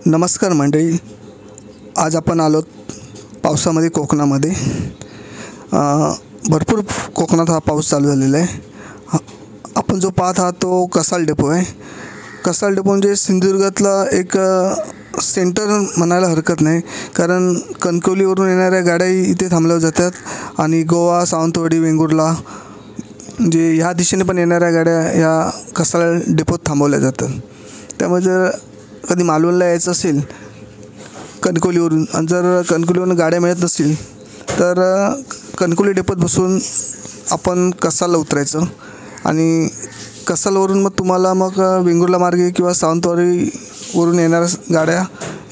नमस्कार मंडळी, आज आपण आलोत पावसामध्ये कोकणामध्ये. भरपूर कोकणात हा पाऊस चालू झालेला आहे. आपण जो पाहत आहात तो कसाल डेपो आहे. कसाल डेपो म्हणजे सिंधुदुर्गातला एक सेंटर म्हणायला हरकत नाही, कारण कणकवलीवरून येणाऱ्या गाड्या इथे थांबल्या जातात आणि गोवा, सावंतवाडी, वेंगुर्ला म्हणजे ह्या दिशेने पण येणाऱ्या गाड्या ह्या कसाल डेपोत थांबवल्या जातात. त्यामुळे जर कधी मालवणला यायचं असेल कणकवलीवरून आणि जर कणकवलीवरून गाड्या मिळत नसतील तर कणकवली डेपोत बसून आपण कसालला उतरायचं आणि कसालवरून मग तुम्हाला वेंगुर्ला मार्गे किंवा सावंतवाडीवरून येणाऱ्या गाड्या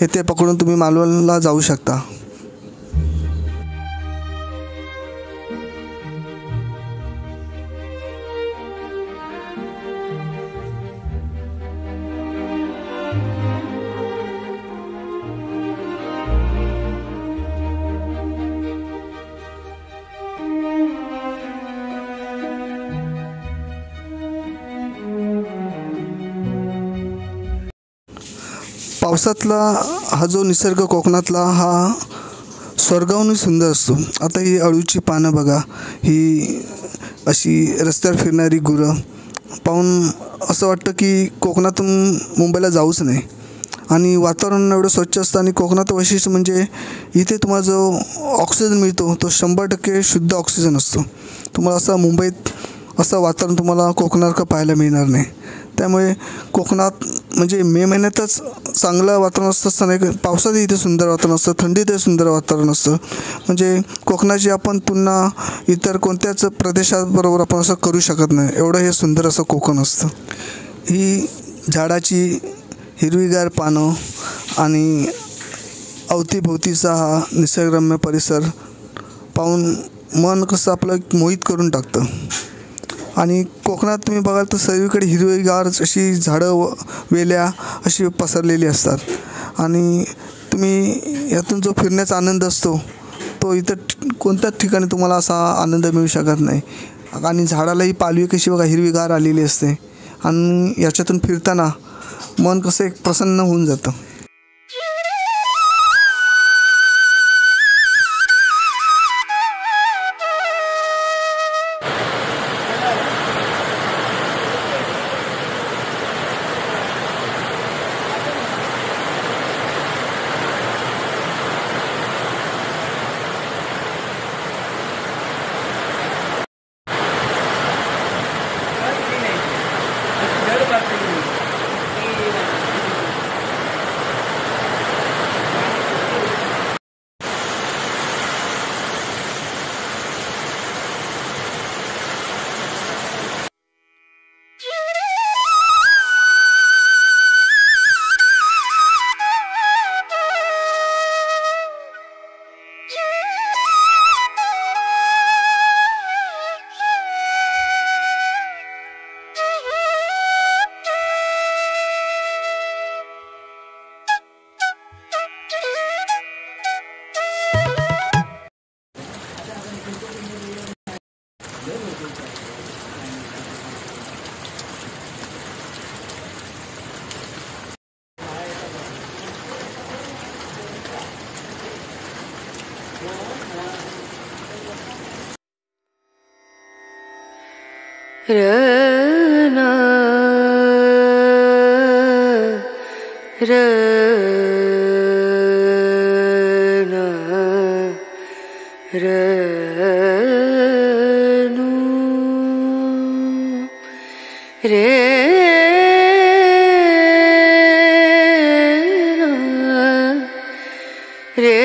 येथे पकडून तुम्ही मालवणला जाऊ शकता. पावसातला हा जो निसर्ग कोकणातला हा स्वर्गाहूनही सुंदर असतो. आता ही अळूची पानं बघा, ही अशी रस्त्यावर फिरणारी गुरं पाहून असं वाटतं की कोकणातून मुंबईला जाऊच नाही. आणि वातावरण एवढं स्वच्छ असतं आणि कोकणात वैशिष्ट्य म्हणजे इथे तुम्हाला जो ऑक्सिजन मिळतो तो 100% शुद्ध ऑक्सिजन असतो. तुम्हाला असं मुंबईत असं वातावरण तुम्हाला कोकणात पाहायला मिळणार नाही. त्यामुळे कोकणात म्हणजे मे महिन्यातच चांगलं वातावरण असतं, पावसातही इथे सुंदर वातावरण असतं, थंडीतही सुंदर वातावरण असतं. म्हणजे कोकणाची आपण पुन्हा इतर कोणत्याच प्रदेशाबरोबर आपण असं करू शकत नाही, एवढं हे सुंदर असं कोकण असतं. ही झाडाची हिरवीगार पानं आणि अवतीभोवतीचा हा निसर्गरम्य परिसर पाहून मन कसं आपलं मोहित करून टाकतं. आणि कोकणात तुम्ही बघाल तर सर्वीकडे हिरवीगार अशी झाडं वेल्या अशी पसरलेली असतात आणि तुम्ही यातून जो फिरण्याचा आनंद असतो तो इतर कोणत्याच ठिकाणी तुम्हाला असा आनंद मिळू शकत नाही. आणि झाडालाही पालवी कशी बघा हिरवीगार आलेली असते आणि याच्यातून फिरताना मन कसं एक प्रसन्न होऊन जातं. रना रना रनु रे रे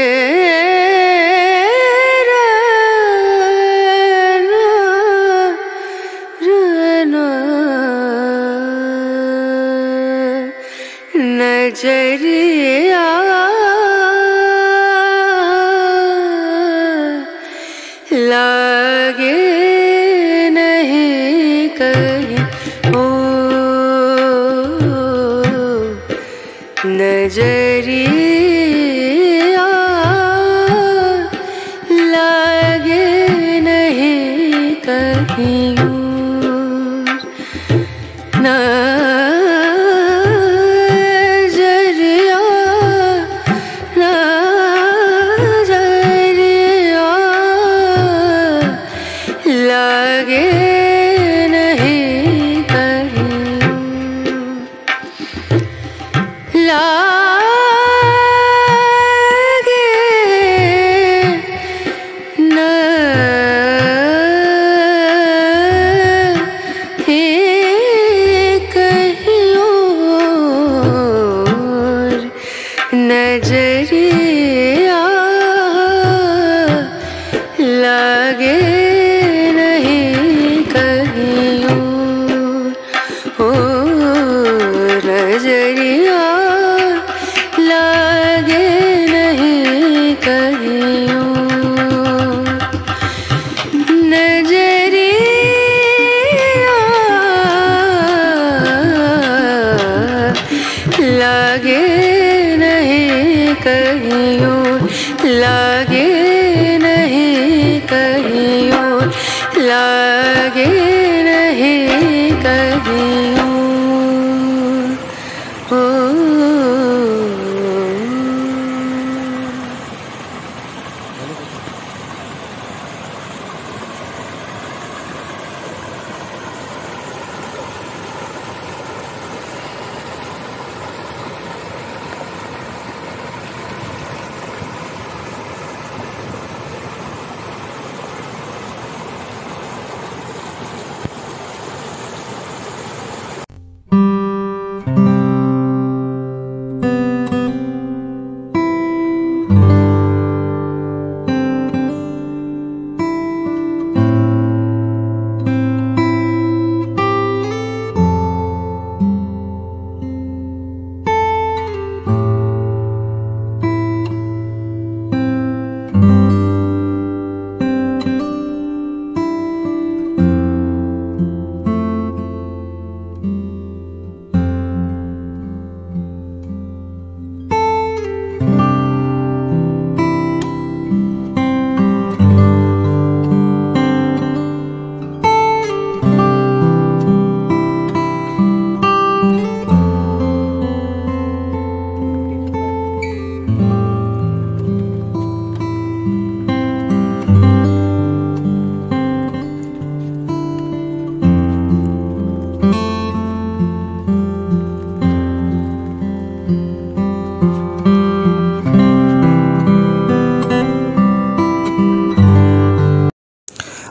नजरिया लागे नहीं कहीं ओ नजरिया लागे नहीं कहीं नजरिया नजरिया लागे नहीं कहीं ओ नजरिया लागे नहीं कहीं नजरिया लागे नहीं कहीं लागे नहीं कहीं लागे नहीं कहीं ओ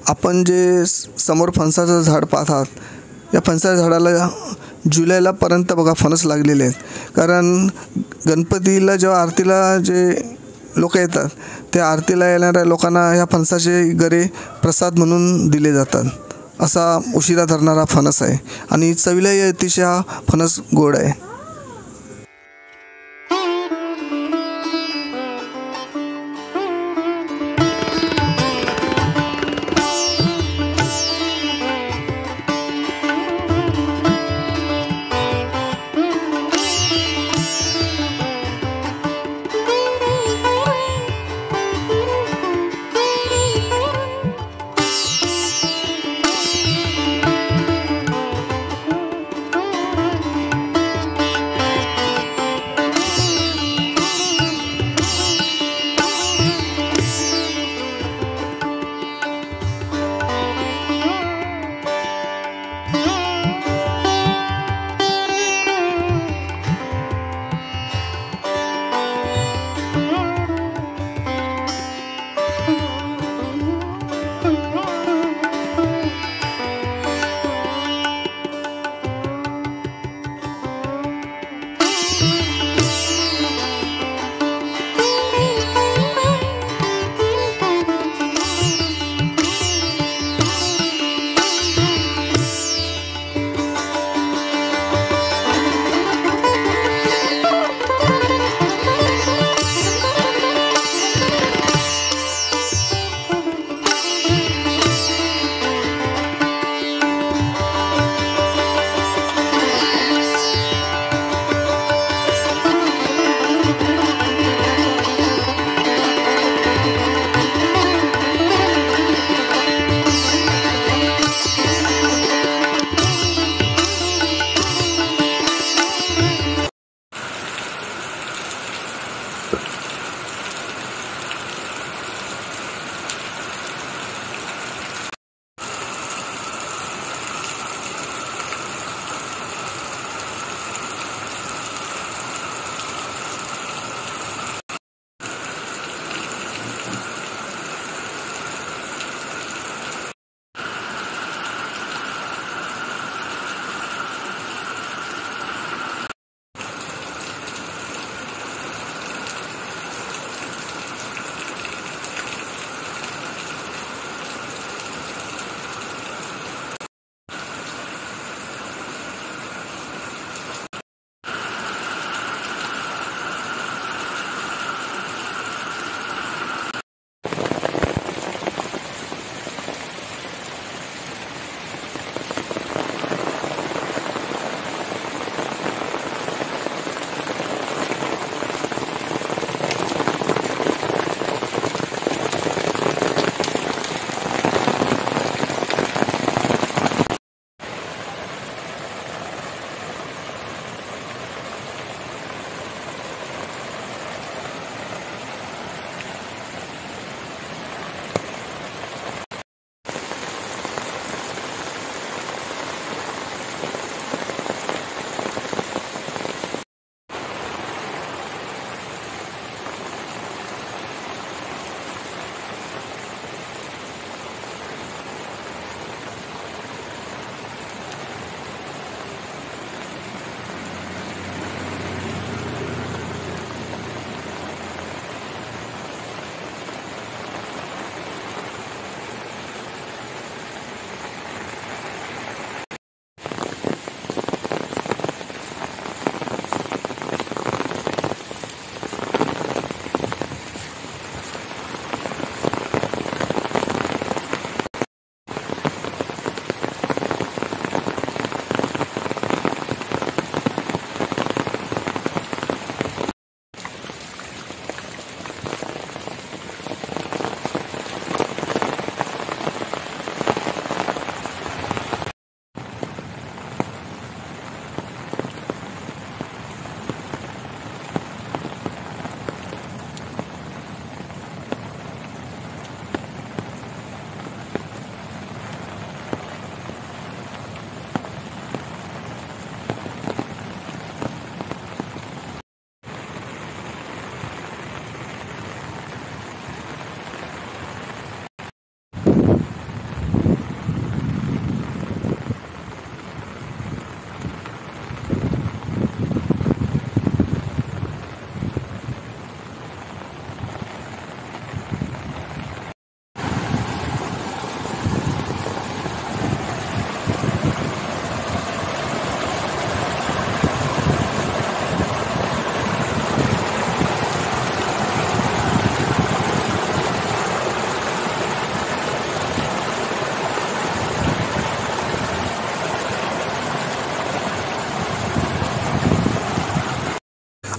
आपण जे समोर फणसाचं झाड पाहतात, या फणसाच्या झाडाला जुलैला पर्यंत बघा फणस लागलेले आहेत. कारण गणपतीला जेव्हा आरतीला जे लोक येतात, त्या आरतीला येणाऱ्या लोकांना ह्या फणसाचे गरे प्रसाद म्हणून दिले जातात. असा उशिरा धरणारा फणस आहे आणि चवीलाही अतिशय हा फणस गोड आहे.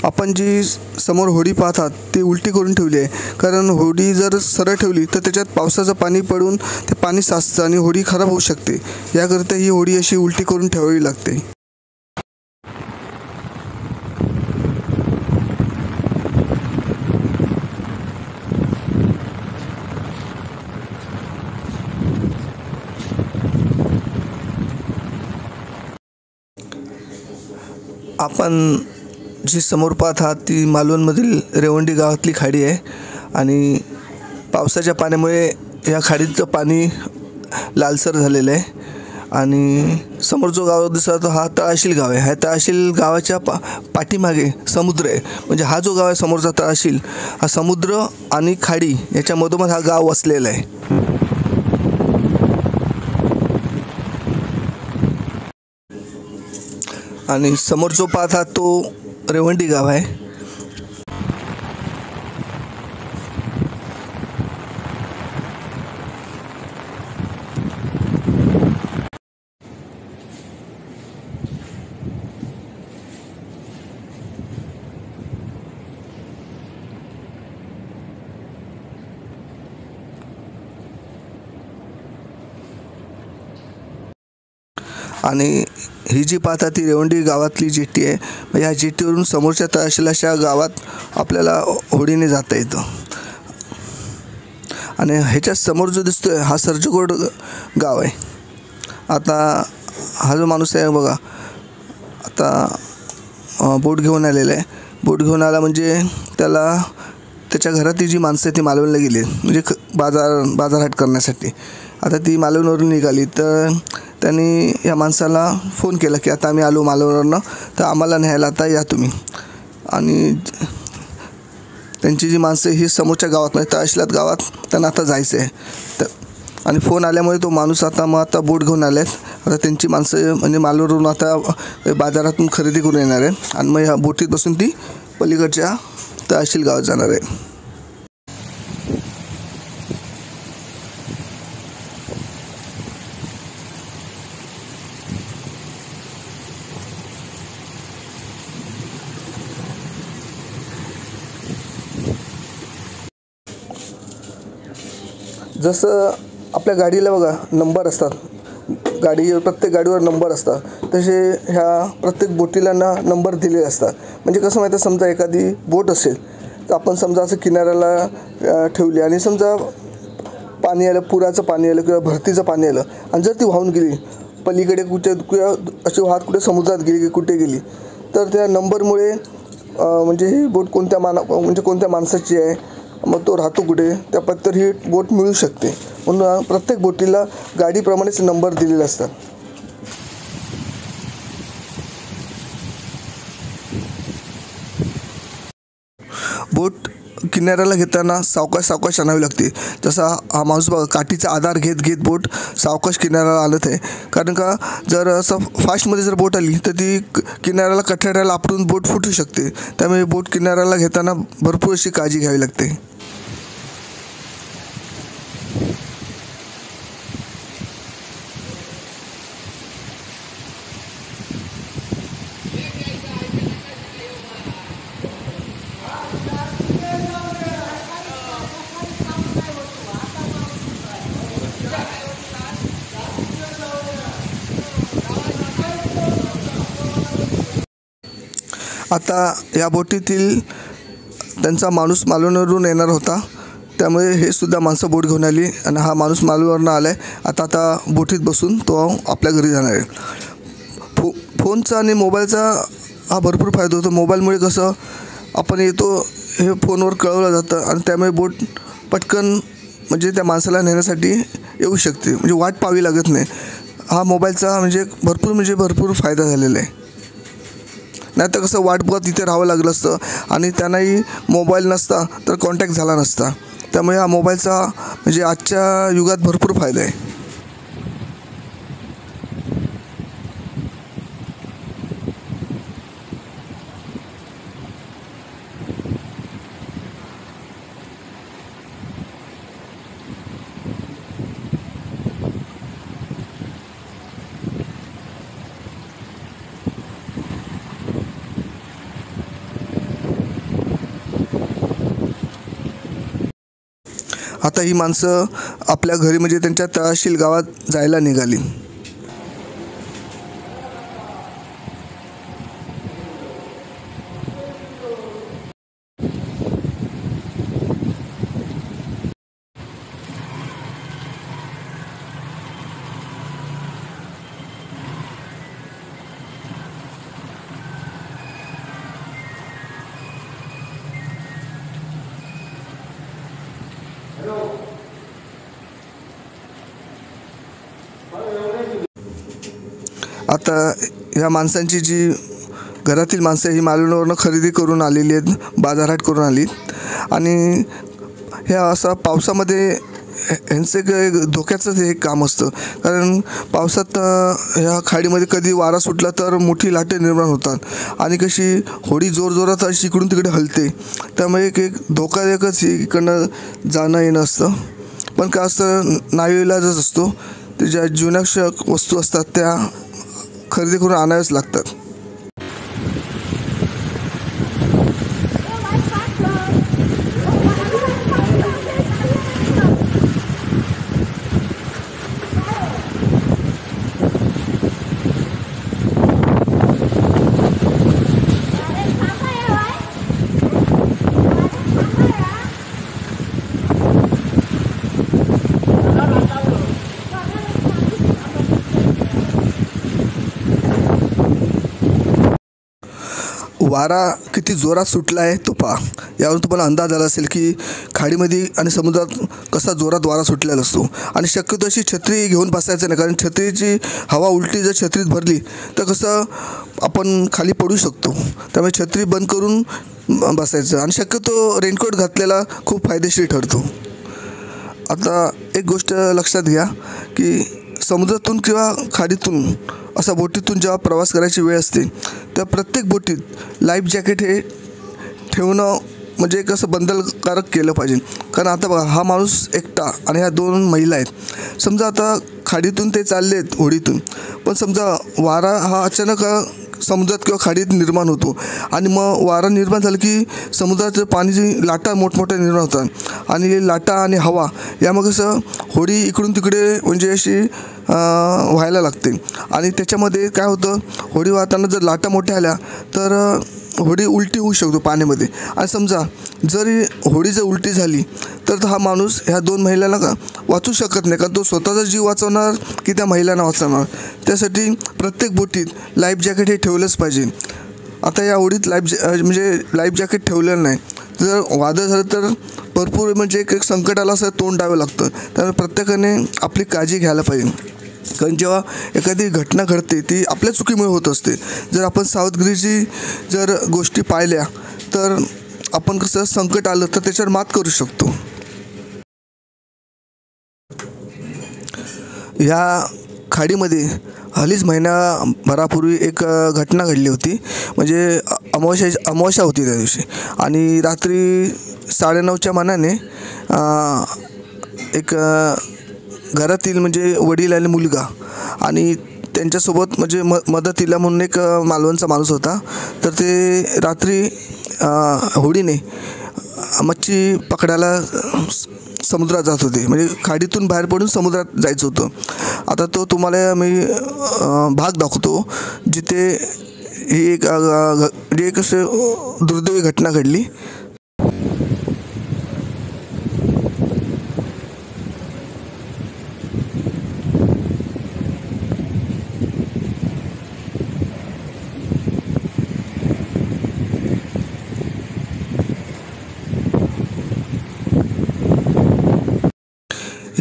आपण जी समोर होडी पाहतात ती उलटी करून ठेवली आहे, कारण होडी जर सरळ ठेवली तर त्याच्यात पावसाचं पाणी पडून ते पाणी साचतं आणि होडी खराब होऊ शकते. याकरिता ही होडी अशी उलटी करून ठेवावी लागते. आपण जी समोर पाहत आहात ती मालवणमधील रेवंडी गावातली खाडी आहे आणि पावसाच्या पाण्यामुळे या खाडीचं पाणी लालसर झालेलं आहे. आणि समोर जो गाव दिसतो हा तळाशील गाव आहे. ह्या तळाशील गावाच्या पाठीमागे समुद्र आहे. म्हणजे हा जो गाव आहे समोरचा तळाशील, हा समुद्र आणि खाडी याच्या मधोमध हा गाव वसलेला आहे. आणि समोर जो पाहता तो रेवंडी गाव आहे. आणि ही जी पाहता ती रेवंडी गावातली जेट्टी आहे. ह्या जेट्टीवरून समोरच्या तळाशीलाच्या गावात आपल्याला होडीने जाता येतं. आणि ह्याच्या समोर जो दिसतोय हा सर्जकोड गाव आहे. आता हा जो माणूस आहे बघा, आता बोट घेऊन आलेला आहे. बोट घेऊन आला म्हणजे त्याच्या घरातली जी माणसं आहे ती मालवणला गेली म्हणजे बाजारहाट करण्यासाठी. आता ती मालवणवरून निघाली तर त्यांनी या माणसाला फोन केला की आता आम्ही आलो मालवणवरनं, तर आम्हाला न्यायला आता या तुम्ही. आणि त्यांची जी माणसं ही समोरच्या गावात म्हणजे तळाशीलात गावात त्यांना आता जायचं आहे. तर आणि फोन आल्यामुळे तो माणूस आता बोट घेऊन आले आहेत. आता त्यांची माणसं म्हणजे मालवणवरून आता बाजारातून खरेदी करून येणार आहे आणि मग ह्या बोटीत बसून ती पलीकडच्या तळाशील गावात जाणार आहे. जसं आपल्या गाडीला बघा नंबर असतात, प्रत्येक गाडीवर नंबर असतात, तसे ह्या प्रत्येक बोटीला नंबर दिलेले असतात. म्हणजे कसं माहिती आहे, समजा एखादी बोट असेल तर आपण समजा असं किनाऱ्याला ठेवली आणि समजा पाणी आलं, पुराचं पाणी आलं किंवा भरतीचं पाणी आलं आणि जर ती वाहून गेली पलीकडे कुठे किंवा अशी वाहत कुठे समुद्रात गेली की कुठे गेली तर त्या नंबरमुळे म्हणजे ही बोट कोणत्या माणसाची आहे, मग तो राहतो कुठे, त्या पत्तर ही बोट मिळू शकते. म्हणून प्रत्येक बोटीला गाडीप्रमाणेच नंबर दिलेले असतात. बोट किनाऱ्याला घेताना सावकाश आणावी लागते. जसा हा माणूस बघा काठीचा आधार घेत बोट सावकाश किनाऱ्याला आणत आहे. कारण का जर असं फास्टमध्ये जर बोट आली तर ती किनाऱ्याला कठड्याला आपटून बोट फुटू शकते. त्यामुळे बोट किनाऱ्याला घेताना भरपूर अशी काळजी घ्यावी लागते. आता या बोटीतील त्यांचा माणूस मालवणवरून येणार होता, त्यामुळे हे सुद्धा माणसं बोट घेऊन आली आणि हा माणूस मालवणवरून आला आहे. आता बोटीत बसून तो आपल्या घरी जाणार आहे. फोनचा आणि मोबाईलचा हा भरपूर फायदा होतो. मोबाईलमुळे कसं आपण येतो हे फोनवर कळवलं जातं आणि त्यामुळे बोट पटकन म्हणजे त्या माणसाला नेण्यासाठी येऊ शकते, म्हणजे वाट पाहावी लागत नाही. हा मोबाईलचा भरपूर फायदा झालेला आहे. नाही तर कसं वाट बघत तिथे राहावं लागलं असतं आणि त्यांनाही मोबाईल नसता तर कॉन्टॅक्ट झाला नसता. त्यामुळे हा मोबाईलचा म्हणजे आजच्या युगात भरपूर फायदा आहे. आता ही माणसं आपल्या घरी म्हणजे त्यांच्या तळाशील गावात जायला निघाली. आता ह्या माणसांची जी घरातील माणसं ही मालवणवरून खरेदी करून आलेली आहेत, बाजारहाट करून आली. आणि ह्या असा पावसामध्ये ह्यांचं एक धोक्याचंच हे काम असतं. कारण पावसात ह्या खाडीमध्ये कधी वारा सुटला तर मोठी लाटे निर्माण होतात आणि कशी होडी जोरजोरात अशी इकडून तिकडे हलते. त्यामुळे एक धोकादायकच इकडनं जाणं येणं असतं. पण काय असतं, नाईलाजच असतो. ते ज्या जीवनावश्यक वस्तू असतात त्या खरेदी करून आणाव्याच लागतात. वारा किती जोरात सुटला आहे तो पहा. यावरून तुम्हाला अंदाज आला असेल की खाडीमध्ये आणि समुद्रात कसा जोरात वारा सुटलेला असतो. आणि शक्यतो अशी छत्री घेऊन बसायचं नाही, कारण छत्रीची हवा उलटी जर छत्रीत भरली तर कसं आपण खाली पडू शकतो. त्यामुळे छत्री बंद करून बसायचं आणि शक्यतो रेनकोट घातलेला खूप फायदेशीर ठरतो. आता एक गोष्ट लक्षात घ्या की समुद्रातून किंवा खाडीतून असा बोटीतून जेव्हा प्रवास करायची वेळ असते त्या प्रत्येक बोटीत लाईफ जॅकेट हे ठेवणं म्हणजे कसं बंधनकारक केलं पाहिजे. कारण आता बघा, हा माणूस एकटा आणि ह्या 2 महिला आहेत. समजा आता खाडीतून ते चालले आहेत होडीतून, पण समजा वारा हा अचानक समुद्रात किंवा खाडीत निर्माण होतो आणि मग वारा निर्माण झालं की समुद्राचं पाण्याची लाटा मोठमोठ्या निर्माण होतात आणि लाटा आणि हवा यामुळे कसं होडी इकडून तिकडे म्हणजे अशी व्हायला लागते. आणि त्याच्यामध्ये काय होतं, होडी वाहताना जर लाटा मोठ्या आल्या तर होडी उलटी होऊ शकतो पाण्यामध्ये. आणि समजा जरी होडी जर उलटी झाली तर हा माणूस ह्या 2 महिलांना वाचू शकत नाही, कारण तो स्वतःचा जीव वाचवणार की त्या महिलांना वाचवणार. त्यासाठी प्रत्येक बोटीत लाईफ जॅकेट हे ठेवलंच पाहिजे. आता या होडीत लाईफ जॅकेट ठेवलेलं नाही, जर वादळ झालं तर भरपूर म्हणजे एक संकटाला असं तोंड द्यावं लागतं. त्यामुळे प्रत्येकाने आपली काळजी घ्यायला पाहिजे. कारण जेव्हा एखादी घटना घडते ती आपल्या चुकीमुळे होत असते. जर आपण सावधगिरीची जर गोष्टी पाळल्या तर आपण कसं संकट आलं तर त्याच्यावर मात करू शकतो. ह्या खाडीमध्ये हल्लीच महिनाभरापूर्वी एक घटना घडली होती. म्हणजे अमावस्या होती त्या दिवशी आणि रात्री 9:30च्या मानाने एक घरातील म्हणजे वडील आणि मुलगा आणि त्यांच्यासोबत म्हणजे मदतीला म्हणून एक मालवणचा माणूस होता. तर ते रात्री होडीने मच्छी पकडायला समुद्रात जात होते. म्हणजे खाडीतून बाहेर पडून समुद्रात जायचं होतं. आता तो तुम्हाला मी भाग दाखवतो जिथे ही एक असं दुर्दैवी घटना घडली.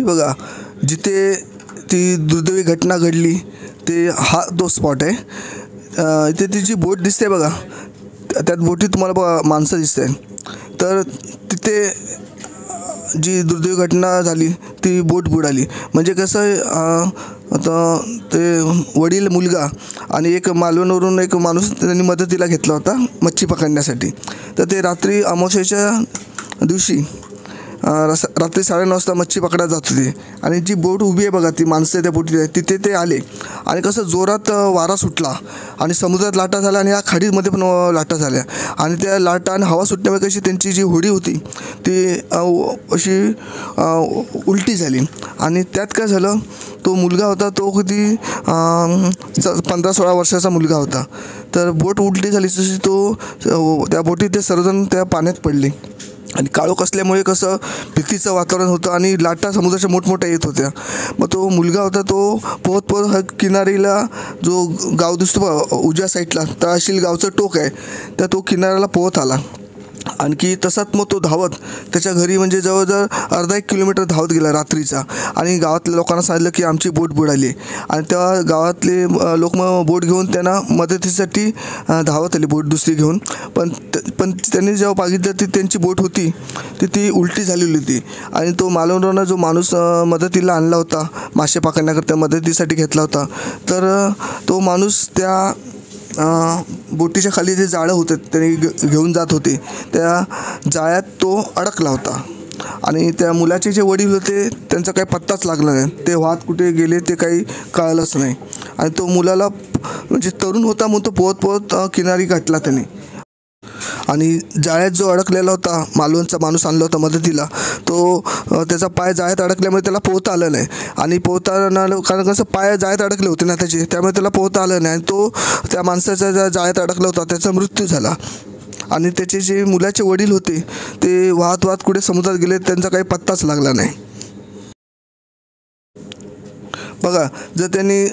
बघा, जिथे ती दुर्दैवी घटना घडली ते हा तो स्पॉट आहे. इथे ती जी बोट दिसते बघा, त्यात बोटीत तुम्हाला बघा माणसं दिसते. तर तिथे जी दुर्दैवी घटना झाली ती बोट बुडाली. म्हणजे कसं आता ते वडील, मुलगा आणि एक मालवणवरून एक माणूस त्यांनी मदतीला घेतला होता मच्छी पकडण्यासाठी. तर ते रात्री अमावस्येच्या दिवशी रात्री 9:30 वाजता मच्छी पकडायला जात होते आणि जी बोट उभी आहे बघा, ती माणसं त्या बोटीत आहे, तिथे ते आले आणि कसं जोरात वारा सुटला आणि समुद्रात लाटा झाल्या आणि या खाडीमध्ये पण लाटा झाल्या आणि त्या लाटा आणि हवा सुटल्यामुळे कशी त्यांची जी होडी होती ती अशी उलटी झाली आणि त्यात काय झालं, तो मुलगा होता तो किती 15-16 वर्षाचा मुलगा होता. तर बोट उलटी झाली तशी तो त्या बोटीत ते सर्वजण त्या पाण्यात पडले आणि काळोख असल्यामुळे कसं भीतीचं वातावरण होतं आणि लाटा समुद्राच्या मोठमोठ्या येत होत्या. मग तो मुलगा होता तो पोहत पोहत किनारीला जो गाव दिसतो उजव्या साईडला तळाशील गावचं टोक आहे त्या तो किनाऱ्याला पोहत आला. आणखी तसाच मग तो धावत त्याच्या घरी म्हणजे जवळजवळ अर्धा 1 किलोमीटर धावत गेला रात्रीचा आणि गावातल्या लोकांना सांगितलं की आमची बोट बुडाली आणि तेव्हा गावातले लोक मग बोट घेऊन त्यांना मदतीसाठी धावत आली बोट दुसरी घेऊन. पण त्यांनी जेव्हा बघितलं ती त्यांची बोट होती ती उलटी झालेली होती आणि तो मालवणवरनं जो माणूस मदतीला आणला होता मासे पकडण्याकरता मदतीसाठी घेतला होता तर तो माणूस त्या बोटीच्या खाली जे जाळं होतं त्यांनी घेऊन जात होते त्या जाळ्यात तो अडकला होता आणि त्या मुलाचे जे वडील होते त्यांचा काही पत्ताच लागला नाही. ते वाहत कुठे गेले ते काही कळलंच नाही आणि तो मुलाला म्हणजे तरुण होता म्हणून तो पोहत पोहत किनारी गाठला त्याने आणि जाळ्यात जो अडकलेला होता मालवणचा माणूस आणला होता मदतीला तो त्याचा पाय जाळ्यात अडकल्यामुळे त्याला पोहता आलं नाही आणि पोहताना कारण कसं पाय जाळ्यात अडकले होते ना त्याचे, त्यामुळे त्याला पोहता आलं नाही आणि तो त्या माणसाच्या ज्या जाळ्यात अडकला होता त्याचा मृत्यू झाला आणि त्याचे जे मुलाचे वडील होते ते वाहत वाहत कुठे समुद्रात गेले, त्यांचा काही पत्ताच लागला नाही. बघा, जर त्यांनी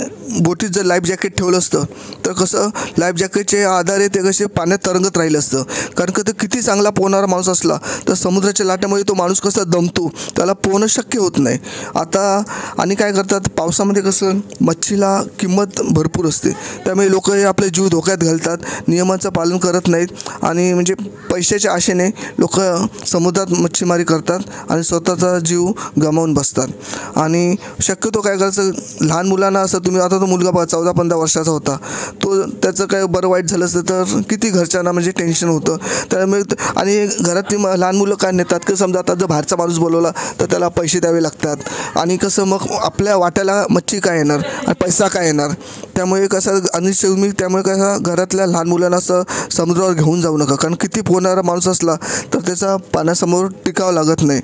बोटीत जर लाईफ जॅकेट ठेवलं असतं तर कसं लाईफ जॅकेटचे आधारे ते कसे पाण्यात तरंगत राहिलं असतं. कारण का ते किती चांगला पोहणारा माणूस असला तर समुद्राच्या लाटामुळे तो माणूस कसा दमतो, त्याला पोहणं शक्य होत नाही. आता आणि काय करतात, पावसामध्ये कसं मच्छीला किंमत भरपूर असते त्यामुळे लोक हे आपले जीव धोक्यात घालतात, नियमांचं पालन करत नाहीत आणि म्हणजे पैशाच्या आशेने लोक समुद्रात मच्छीमारी करतात आणि स्वतःचा जीव गमावून बसतात. आणि शक्यतो काय करायचं, लहान मुलांना असं तुम्ही आता तो मुलगा 14-15 वर्षाचा होता तो त्याचं काय बरं वाईट झालं असतं तर किती घरच्यांना म्हणजे टेन्शन होतं. त्यामुळे आणि घरातली लहान मुलं काय नेतात की समजा आता जर बाहेरचा माणूस बोलवला तर त्याला पैसे द्यावे लागतात आणि कसं मग आपल्या वाट्याला मच्छी काय येणार आणि पैसा काय येणार. त्यामुळे कसं आणि तुम्ही त्यामुळे कसं घरातल्या लहान मुलांना असं समुद्रावर घेऊन जाऊ नका, कारण किती पोहणारा माणूस असला तर त्याचा पाण्यासमोर टिकावं लागत नाही.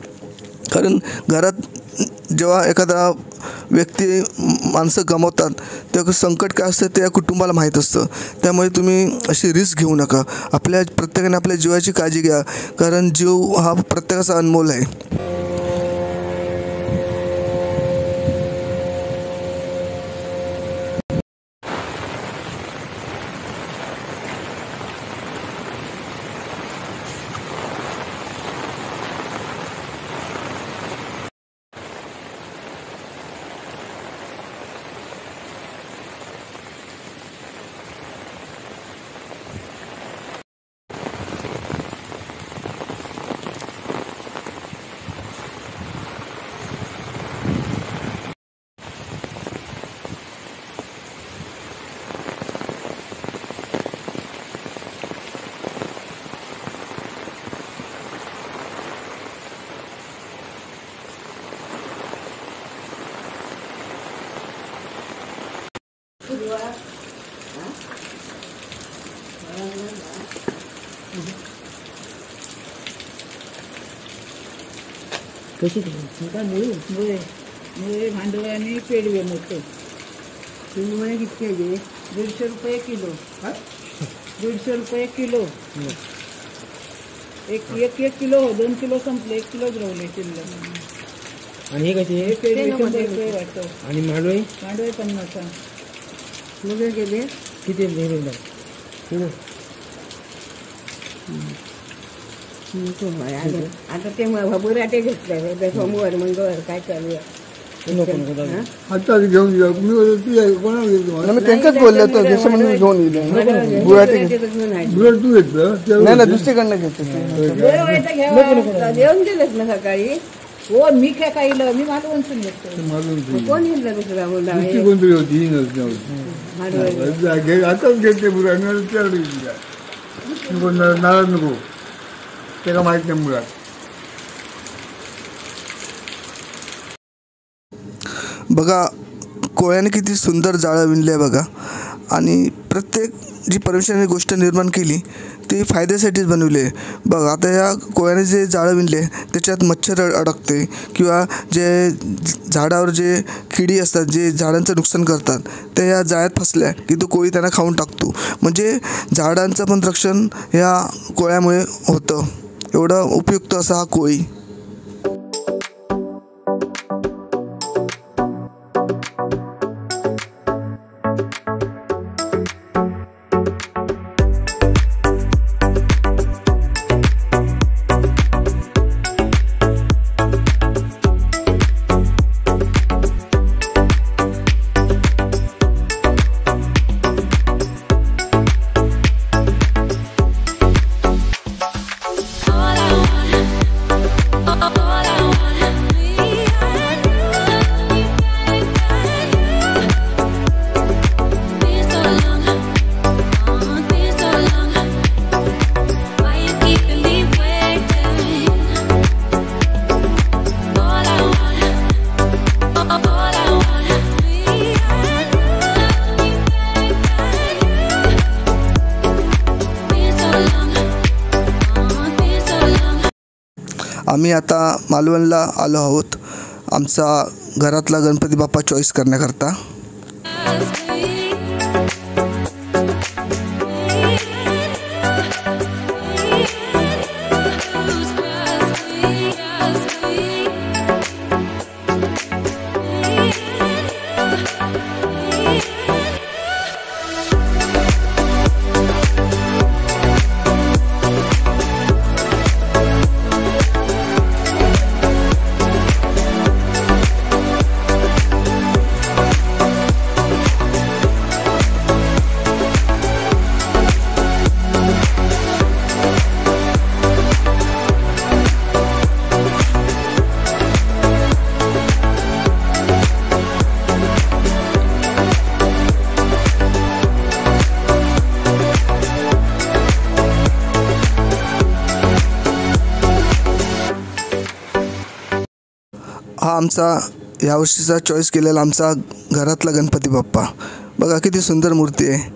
कारण घरात जेव्हा एखादा व्यक्ती माणसं गमावतात तेव्हा संकट काय असतं ते या कुटुंबाला माहीत असतं. त्यामुळे तुम्ही अशी रिस्क घेऊ नका. प्रत्येकाने आपल्या जीवाची काळजी घ्या, कारण जीव हा प्रत्येकाचा अनमोल आहे. कशी मुळे भांडवल आणि पेडवे मोठे मुळे कितके 150 रुपये किलो. 150 रुपये किलो. एक किलो 2 किलो संपले, 1 किलोच राहिले शिल्लक. आणि हे कसे पेडवे 100 रुपये वाटतं. आणि मांडवे 50. मुगे गेले किती आता ते बुराटे घेतले सोमवार मंगळवार काय चालू आहे आता घेऊन त्यांच्याच बोलले तर जसं म्हणून घेऊन येईल बुराटे तू घेतलं नाही दुसरीकडनं घेऊन गेलेच ना सकाळी. हो मी काय काहीलं मी मालवणसून घेतलं. कोण येईल दुसरा मुला कोणतरी होती आताच घेतले बुरा नाराज नको त्याला माहीत नाही मुळात. बघा कोळ्याने किती सुंदर जाळं विणले आहे बघा. आणि प्रत्येक जी परमेश्वराने गोष्ट निर्माण केली ती फायद्यासाठीच बनवली आहे. बघा आता या कोळ्याने जे जाळं विणले त्याच्यात मच्छर अडकते किंवा जे झाडावर जे किडी असतात जे झाडांचं नुकसान करतात ते या जाळ्यात फसल्या की तो कोळी त्यांना खाऊन टाकतो. म्हणजे झाडांचं पण रक्षण या कोळ्यामुळे होतं. एवढा उपयुक्त असा हा कोळी. आम्ही आता मालवणला आलो आहोत आमचा घरातला गणपती बाप्पा चॉईस करण्याकरता. हा आमचा यावर्षीचा चॉईस केलेला आमचा घरातला गणपती बाप्पा. बघा किती सुंदर मूर्ती आहे.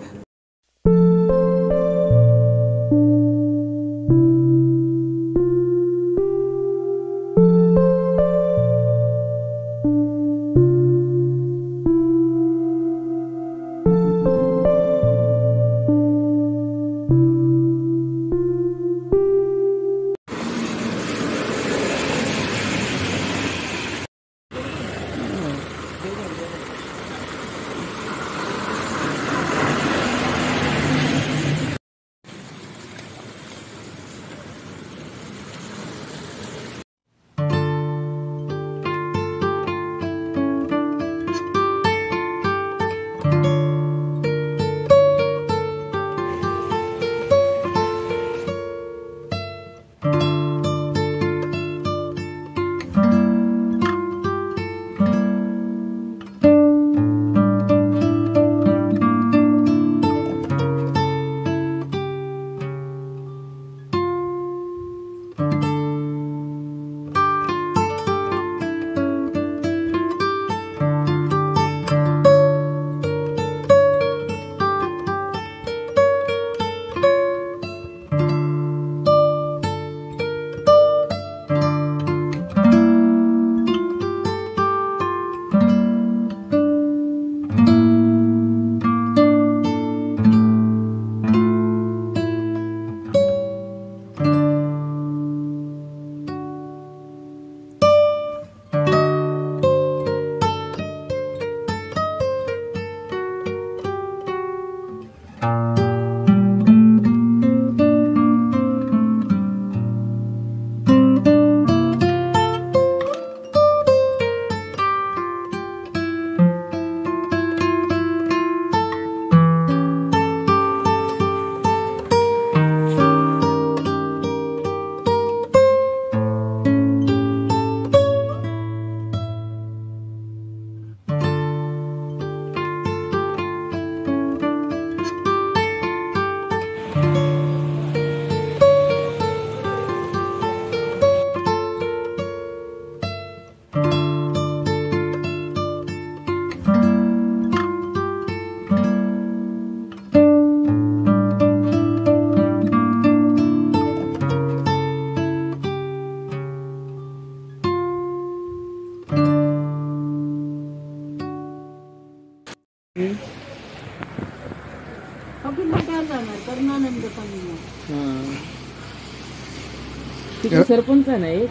तिथे सरपंच नाही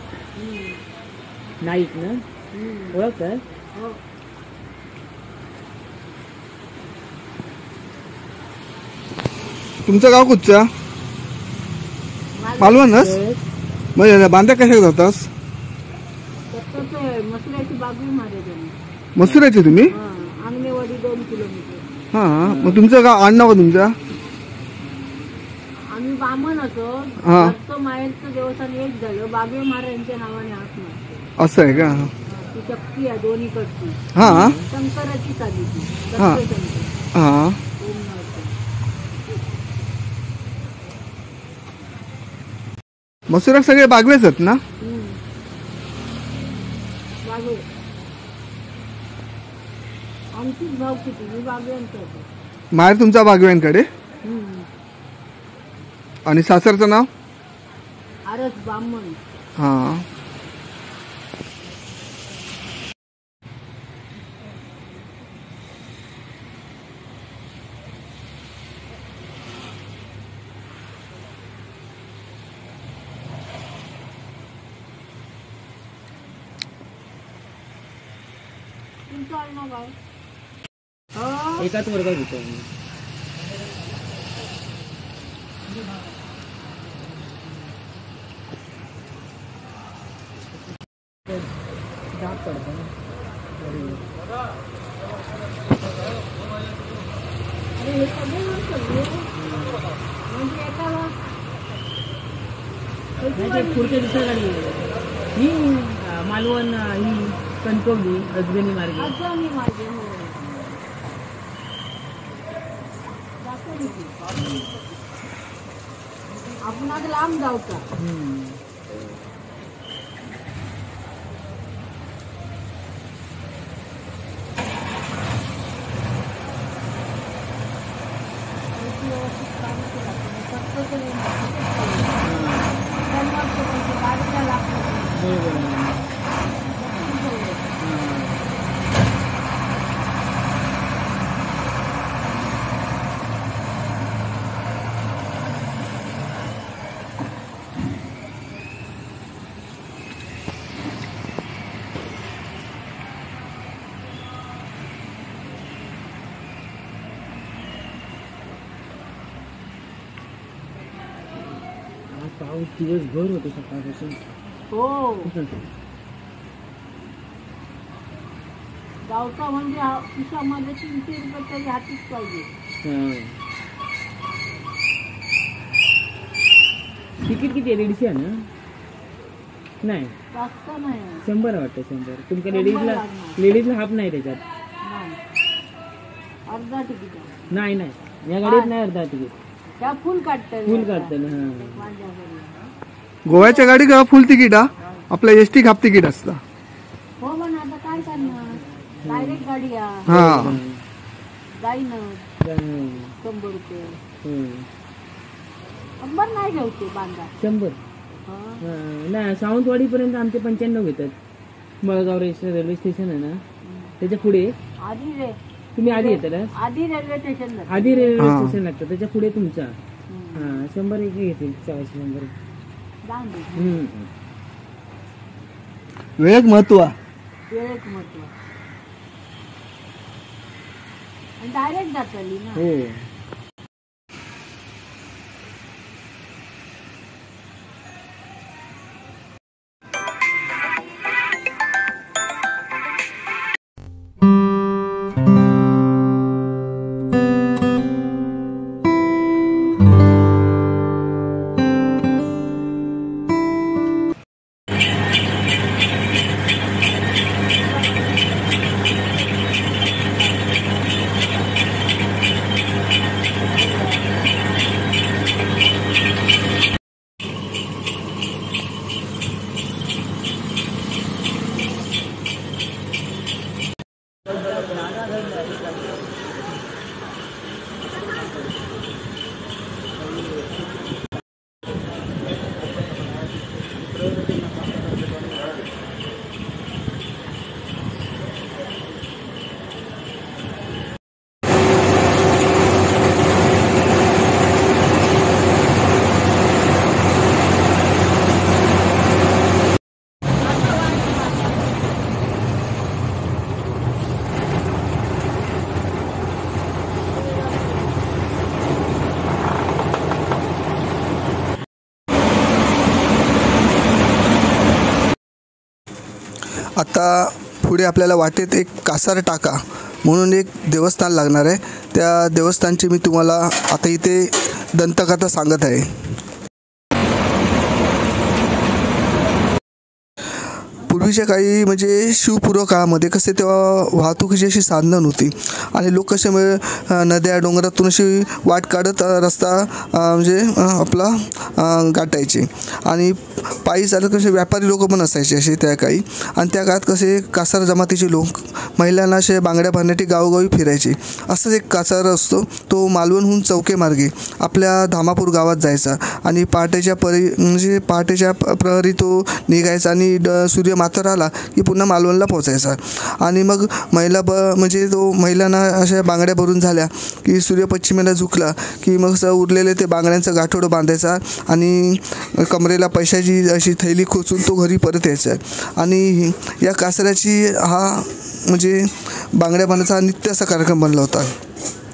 नाईक ना ओळख आहे. तुमचं गाव कुठचं? मालवणच. मग बांध्या कशा जातास? मसुराची बागवी मारायची. मसुराचे तुम्ही? अंगणेवाडी 2 किलोमीटर. हा मग तुमचं गाव आडनाव तुमच्या? आम्ही बामण असो. हा. माहेरचं देवस्थान एक झालं. बागवे महाराजांच्या नावाने हात मारतो. असं आहे का? ती शक्ती आहे दोन्हीकडची. हा शंकराची चाली ती. हा. हा मसुरा सगळे बागवेच आहेत ना? बागवे आमचीच भाव किती मी बागव्यांचं. माहेर तुमचा बागव्यांकडे आणि सासरचं नाव? आरस बामण. हा तुमचं आडनाव काय? एकाच वर्गात होतो आम्ही. डाग पडतो ना. अरे हे सगळे म्हणजे एकाला पुढच्या दुसऱ्या गाडी ही मालवण ही कणकवली अजगणी मार्गे. असं मी माझे हो दाखवली ती. आपण आता लांब जाऊ का? पाऊस दिवसभर होतो सकाळपासून. हो गावचा म्हणजे खिशामध्ये 300 रुपये तरी हातीच पाहिजे. तिकीट किती आहे? 150 आहे ना? नाही जास्त नाही. 100 वाटतं. 100 तुमच्या 100 लेडीजला हाफ नाही त्याच्यात. नाही अर्धा तिकीट आहे. नाही या गाडीत नाही अर्धा तिकीट. त्या फुल काढतात. फुल काढतं ना. गोव्याच्या गाडी का फुल तिकीट हा? आपल्या एसटी हाफ तिकीट असतं. हो पण आता काय करणार? डायरेक्ट गाडी आहे. हा जाईन 100 रुपये. अंबर नाही घ्यायचे बांधा. 100 नाही. सावंतवाडी पर्यंत आमचे 95 घेतात. मळगाव रेल्वे स्टेशन आहे ना त्याच्या पुढे. आधी रे तुम्ही आधी येतात? आधी रेल्वे स्टेशन. आधी रेल्वे स्टेशन लागतं त्याच्या पुढे तुमचा. हा 100 एक घेतील. 400 वेळेत महत्व. वेळेत महत्व. डायरेक्ट जातली ना. हो आता पुढे आपल्याला वाटेत एक कासार टाका म्हणून एक देवस्थान लागणार आहे. त्या देवस्थानची मी तुम्हाला आता इथे दंतकथा सांगत आहे. पूर्वीच्या काळी म्हणजे शिवपूर्व काळामध्ये कसे तेव्हा वाहतुकीची अशी साधनं नव्हती आणि लोक कसे नद्या डोंगरातून अशी वाट काढत रस्ता म्हणजे आपला गाठायचे आणि पायी चालत कसे व्यापारी लोक पण असायचे असे त्या काळी. आणि त्या काळात कसे कासार जमातीचे लोक महिलांना असे बांगड्या बांधण्यासाठी गावोगावी फिरायचे. असंच एक कासार असतो तो मालवणहून चौके मार्गे आपल्या धामापूर गावात जायचा आणि पहाटेच्या प्रहरी तो निघायचा आणि सूर्य माथ्यावर आला की पुन्हा मालवणला पोचायचा. आणि मग म्हणजे तो महिलांना अशा बांगड्या भरून झाल्या की सूर्य पश्चिमेला झुकला की मग उरलेले ते बांगड्यांचं गाठोडं बांधायचा आणि कमरेला पैशाची अशी थैली खोचून तो घरी परत यायचा. आणि या कासऱ्याची हा म्हणजे बांगड्या बांधण्याचा नित्य असा कार्यक्रम बनला होता.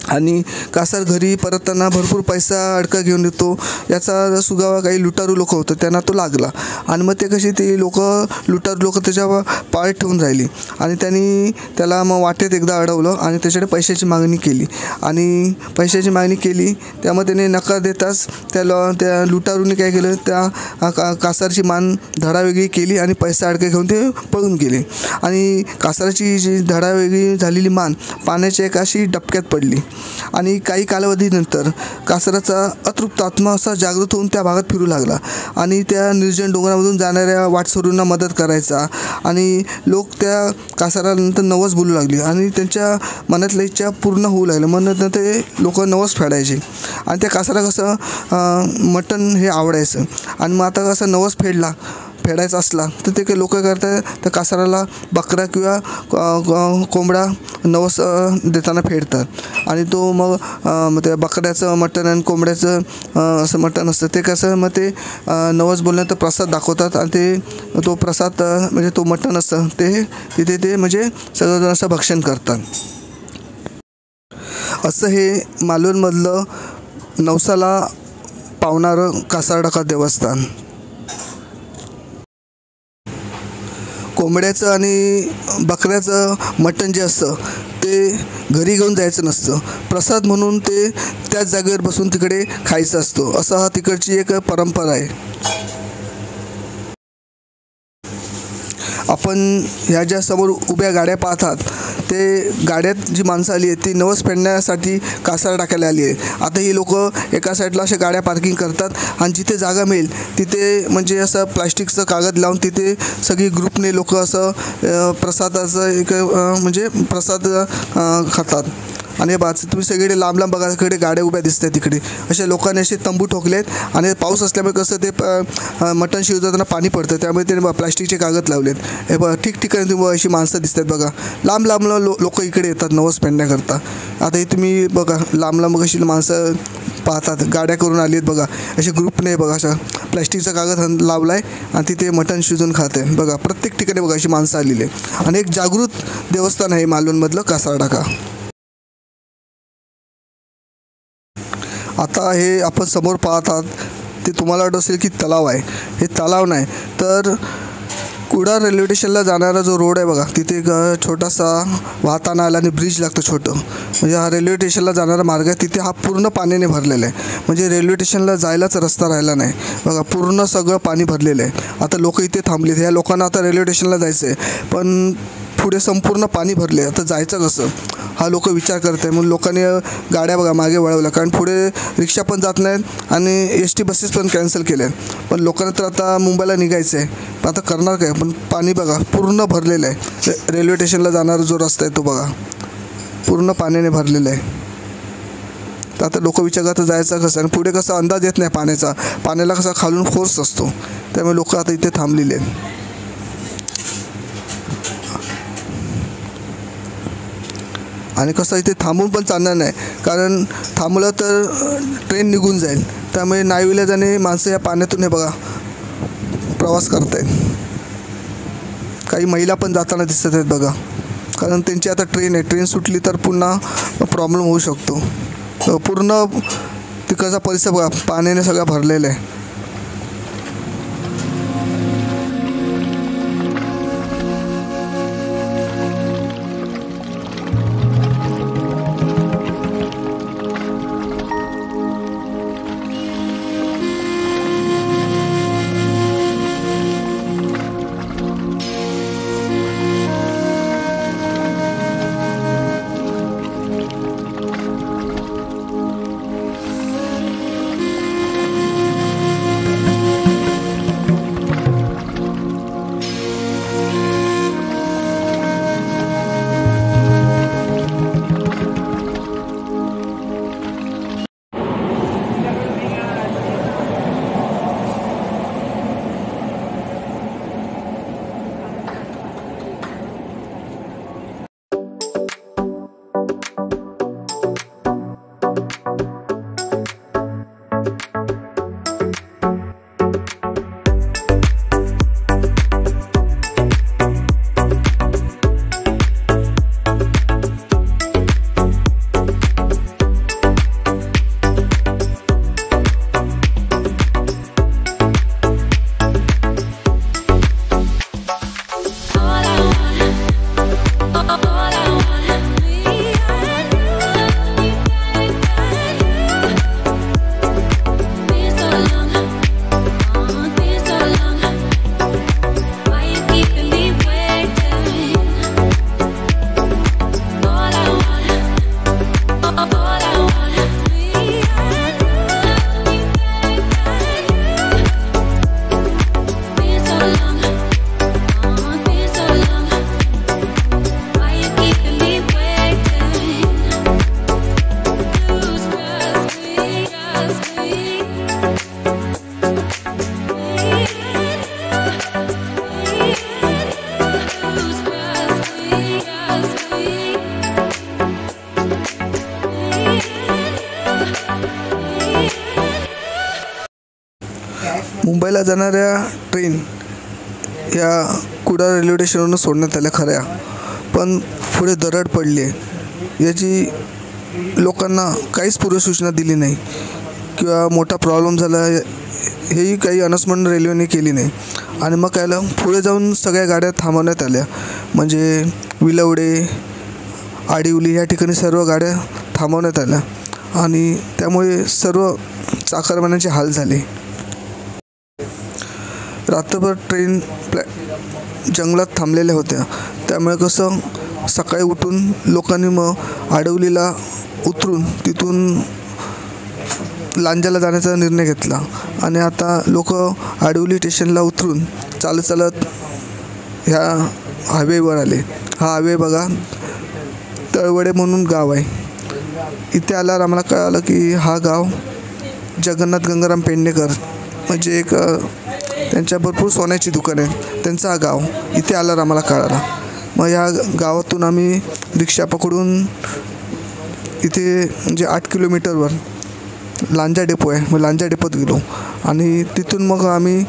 आणि कासार घरी परतताना भरपूर पैसा अडका घेऊन येतो. याचा सुगावा काही लुटारू लोक होतं त्यांना तो लागला आणि मग ते कशी ते लुटारू लोक त्याच्या पाळत ठेवून राहिली आणि त्यांनी त्याला मग वाटेत एकदा अडवलं आणि त्याच्याकडे पैशाची मागणी केली आणि पैशाची मागणी केली. त्यामुळे त्याने नकार देताच त्या लुटारूने काय केलं त्या कासारची मान धडावेगळी केली आणि पैसा अडका घेऊन ते पळून गेले. आणि कासाराची जी धडावेगळी झालेली मान पाण्याच्या एका अशी डबक्यात पडली आणि काही कालावधीनंतर कासराचा अतृप्त आत्मा असा जागृत होऊन त्या भागात फिरू लागला आणि त्या निर्जन डोंगरामधून जाणाऱ्या वाटसरूंना मदत करायचा. आणि लोक त्या कासारानंतर नवस बोलू लागले आणि त्यांच्या मनातल्या इच्छा पूर्ण होऊ लागल्या. मग नंतर ते लोक नवस फेडायचे आणि त्या कासारा कसं मटण हे आवडायचं आणि मग आता कसं नवस फेडायचा असला तर ते काही लोक करतात त्या कासाराला बकरा किंवा कोंबडा नवस देताना फेडतात आणि तो मग त्या बकऱ्याचं मटण आणि कोंबड्याचं असं मटण असतं ते कसं मग ते नवस बोलण्यात प्रसाद दाखवतात आणि तो प्रसाद म्हणजे तो मटण असतं ते तिथे ते म्हणजे सगळेजण असं भक्षण करतात. असं हे मालवणमधलं नवसाला पावणारं कासार टाका देवस्थान. कोंबड्याचं आणि बकऱ्याचं मटण जे असतं ते घरी घेऊन जायचं नसतं. प्रसाद म्हणून ते त्याच जागेवर बसून तिकडे खायचं असतो. असं हा तिकडची एक परंपरा आहे. आपण ह्या ज्या समोर उभ्या गाड्या पाहतात ते गाड्यात जी माणसं आली आहेत ती नवस फेडण्यासाठी कासार टाकायला आली आहे. आता ही लोक एका साईडला अशा गाड्या पार्किंग करतात आणि जिथे जागा मिळेल तिथे म्हणजे असं प्लास्टिकचं कागद लावून तिथे सगळी ग्रुपने लोक असं प्रसादाचं एक म्हणजे प्रसाद खातात. आणि तुम्ही सगळीकडे लांब लांब बघा सगळीकडे गाड्या उभ्या दिसतात तिकडे अशा लोकांनी असे तंबू ठोकलेत आणि पाऊस असल्यामुळे कसं ते मटण शिजवताना पाणी पडतं त्यामुळे ते प्लास्टिकचे कागद लावलेत. हे बघा ठिकठिकाणी तुम्ही अशी माणसं दिसतात बघा लांब लांब लोक इकडे येतात नवस फेडण्याकरता. आता हे तुम्ही बघा लांब लांब अशी माणसं पाहतात गाड्या करून आली आहेत बघा असे ग्रुपने बघा अशा प्लास्टिकचा कागद लावला आहे आणि तिथे मटण शिजून खात आहे बघा. प्रत्येक ठिकाणी बघा अशी माणसं आलेली आहे आणि एक जागृत देवस्थान आहे मालवणमधलं कासार टाका. आता हे आपण समोर पाहतात ते तुम्हाला वाटत असेल की तलाव आहे. हे तलाव नाही तर कुडाळ रेल्वे स्टेशनला जाणारा जो रोड आहे बघा तिथे एक छोटासा वाहताना आला आणि ब्रिज लागतं छोटं म्हणजे हा रेल्वे स्टेशनला जाणारा मार्ग आहे. तिथे हा पूर्ण पाण्याने भरलेला आहे म्हणजे रेल्वे स्टेशनला जायलाच रस्ता राहिला नाही बघा. पूर्ण सगळं पाणी भरलेलं आहे. आता लोक इथे थांबलेत. ह्या लोकांना आता रेल्वे स्टेशनला जायचं आहे पण पुढे संपूर्ण पाणी भरले. आता जायचं कसं हा लोक विचार करत आहे. म्हणून लोकांनी गाड्या बघा मागे वळवल्या कारण पुढे रिक्षा पण जात नाहीत आणि एस टी बसेस पण कॅन्सल केल्या. पण लोकांना तर आता मुंबईला निघायचं आहे पण आता करणार काय. पण पाणी बघा पूर्ण भरलेलं आहे. रेल्वे स्टेशनला जाणारा जो रस्ता आहे तो बघा पूर्ण पाण्याने भरलेला आहे. तर आता लोक विचार करतात जायचं कसं आणि पुढे कसं अंदाज येत नाही पाण्याचा. पाण्याला कसा खालून फोर्स असतो त्यामुळे लोक आता इथे थांबलेले आहेत. आणि कसं इथे थांबून पण चालणार नाही कारण थांबलं तर ट्रेन निघून जाईल त्यामुळे नाईविलाजाने माणसं या पाण्यातून हे बघा प्रवास करत आहेत. काही महिला पण जाताना दिसत आहेत बघा कारण त्यांची आता ट्रेन आहे. ट्रेन सुटली तर पुन्हा प्रॉब्लेम होऊ शकतो. पूर्ण तिकडचा परिसर बघा पाण्याने सगळा भरलेला आहे. मुंबईला जाणाऱ्या ट्रेन या कुडाळ रेल्वे स्टेशनवरून सोडण्यात आल्या खऱ्या, पण पुढे दरड पडली आहे. याची लोकांना काहीच पूर्वसूचना दिली नाही किंवा मोठा प्रॉब्लेम झाला हेही काही अनाउन्समेंट रेल्वेने केली नाही. आणि मग काय झालं, पुढे जाऊन सगळ्या गाड्या थांबवण्यात आल्या. म्हणजे विलवडे, आडिवली या ठिकाणी सर्व गाड्या थांबवण्यात आल्या आणि त्यामुळे सर्व चाकरमान्यांचे हाल झाले. रात्रभर ट्रेन जंगलात थांबलेल्या होत्या. त्यामुळे कसं सकाळी उठून लोकांनी मग आडिवलीला उतरून तिथून लांजाला जाण्याचा निर्णय घेतला. आणि आता लोक आडिवली स्टेशनला उतरून चालत ह्या हायवेवर आले. हा हायवे बघा, तळवडे म्हणून गाव आहे. इथे आल्यावर आम्हाला कळालं की हा गाव जगन्नाथ गंगाराम पेडणेकर म्हणजे एक त्यांच्या भरपूर सोन्याची दुकान आहे, त्यांचा हा गाव इथे आल्यावर आम्हाला कळाला. मग या गावातून आम्ही रिक्षा पकडून इथे म्हणजे 8 किलोमीटरवर लांजा डेपो आहे, मग लांजा डेपोत गेलो. आणि तिथून मग आम्ही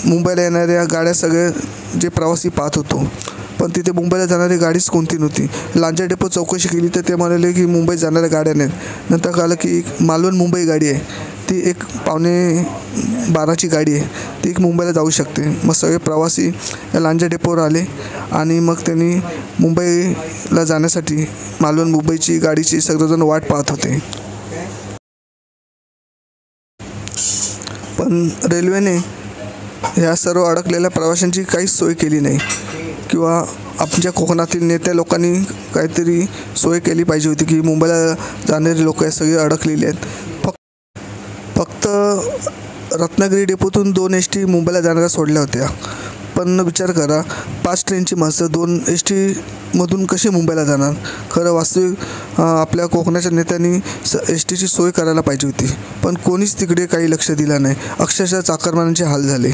मुंबईला येणाऱ्या गाड्या सगळे जे प्रवासी पाहत होतो, पण तिथे मुंबईला जाणारी गाडीच कोणती नव्हती. लांजा डेपो चौकशी केली तर ते म्हणाले की मुंबईत जाणाऱ्या गाड्या नाहीत. नंतर कळलं की एक मालवण मुंबई गाडी आहे, ती एक 11:15ची गाडी आहे, ती एक मुंबईला जाऊ शकते. मग सगळे प्रवासी या लांजा डेपोवर आले आणि मग त्यांनी मुंबईला जाण्यासाठी मालवण मुंबईची गाडीची सगळेजण वाट पाहत होते. पण रेल्वेने ह्या सर्व अडकलेल्या प्रवाशांची काहीच सोय केली नाही किंवा आमच्या कोकणातील नेत्या लोकांनी काहीतरी सोय केली पाहिजे होती की मुंबईला जाणारी लोक सगळी अडकलेली आहेत. फक्त रत्नागिरी डेपोतून 2 ST मुंबईला जाणाऱ्या सोडल्या होत्या. पण विचार करा, 5 ट्रेनची माणसं 2 STमधून कशी मुंबईला जाणार. खरं वास्तविक आपल्या कोकणाच्या नेत्यांनी STची सोय करायला पाहिजे होती, पण कोणीच तिकडे काही लक्ष दिलं नाही. अक्षरशः चाकरमान्यांचे हाल झाले.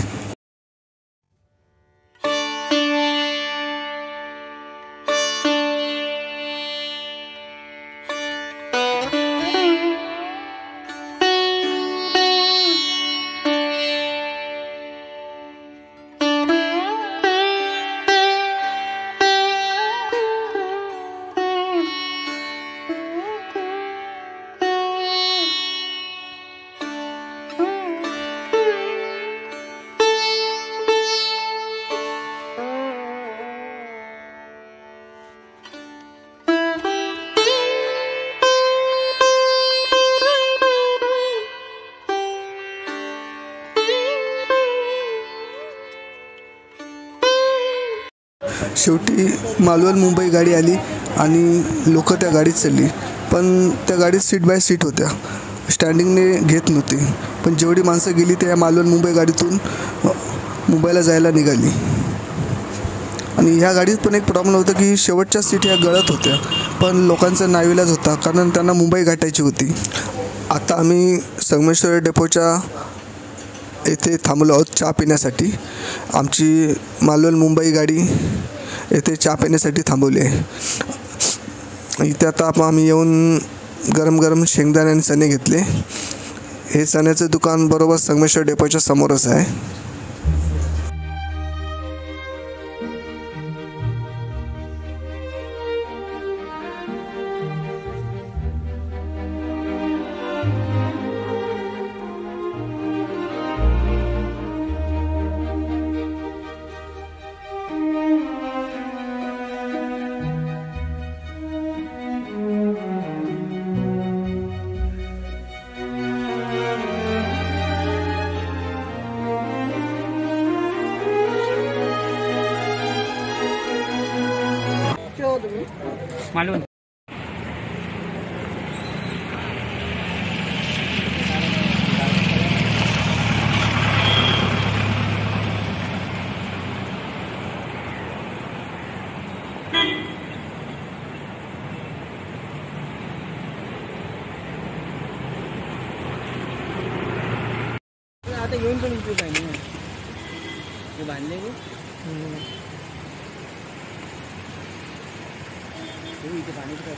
शेवटी मालवण मुंबई गाडी आली आणि लोक त्या गाडीत चढली. पण त्या गाडीत सीट बाय सीट होत्या, स्टँडिंगने घेत नव्हती. पण जेवढी माणसं गेली त्या मालवण मुंबई गाडीतून मुंबईला जायला निघाली. आणि ह्या गाडीत पण एक प्रॉब्लेम होता की शेवटच्या सीट ह्या गळत होत्या, पण लोकांचा नाईलाज होता कारण त्यांना मुंबई गाठायची होती. आता आम्ही संगमेश्वर डेपोच्या येथे थांबलो आहोत चहा पिण्यासाठी. आमची मालवण मुंबई गाडी येथे चहा पिण्यासाठी थांबवली आहे. इथे आता आम्ही येऊन गरम गरम शेंगदाणे आणि चणे घेतले. हे चण्याचं दुकान बरोबर संगमेश्वर डेपोच्या समोरच आहे. मालवण आता येऊन पण इथे काय नाही हे बांधले इथे पाणीच काय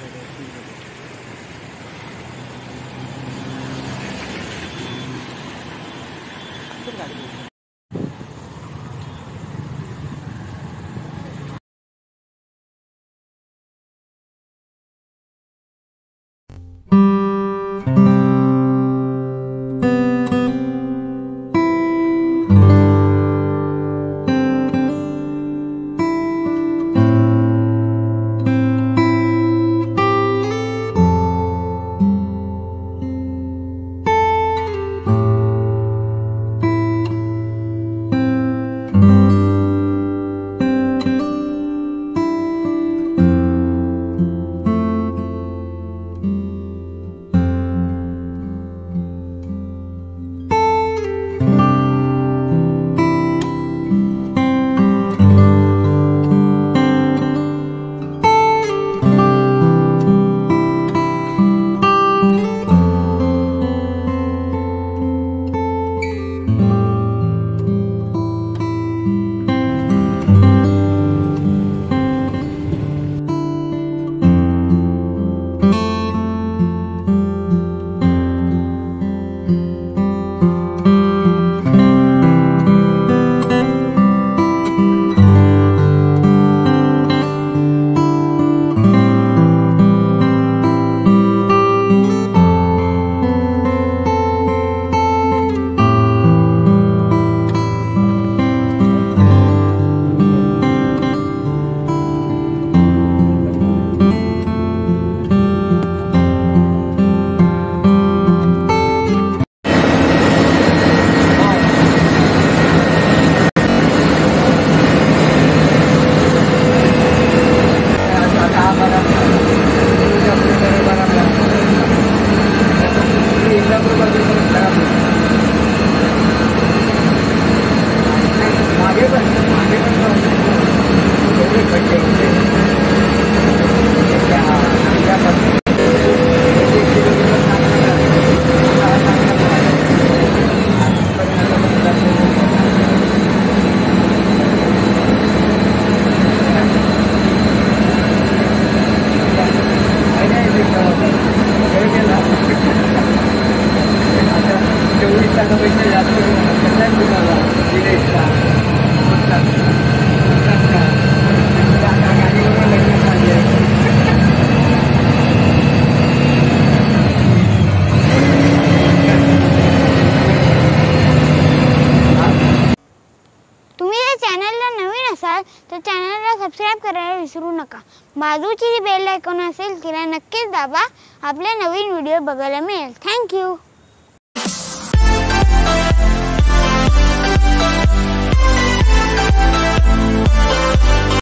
तर चॅनलला सबस्क्राइब करायला विसरू नका। बाजूची जी बेल आयकॉन असेल तिला नक्कीच दाबा, आपले नवीन व्हिडिओ बघायला मिळेल। Thank you.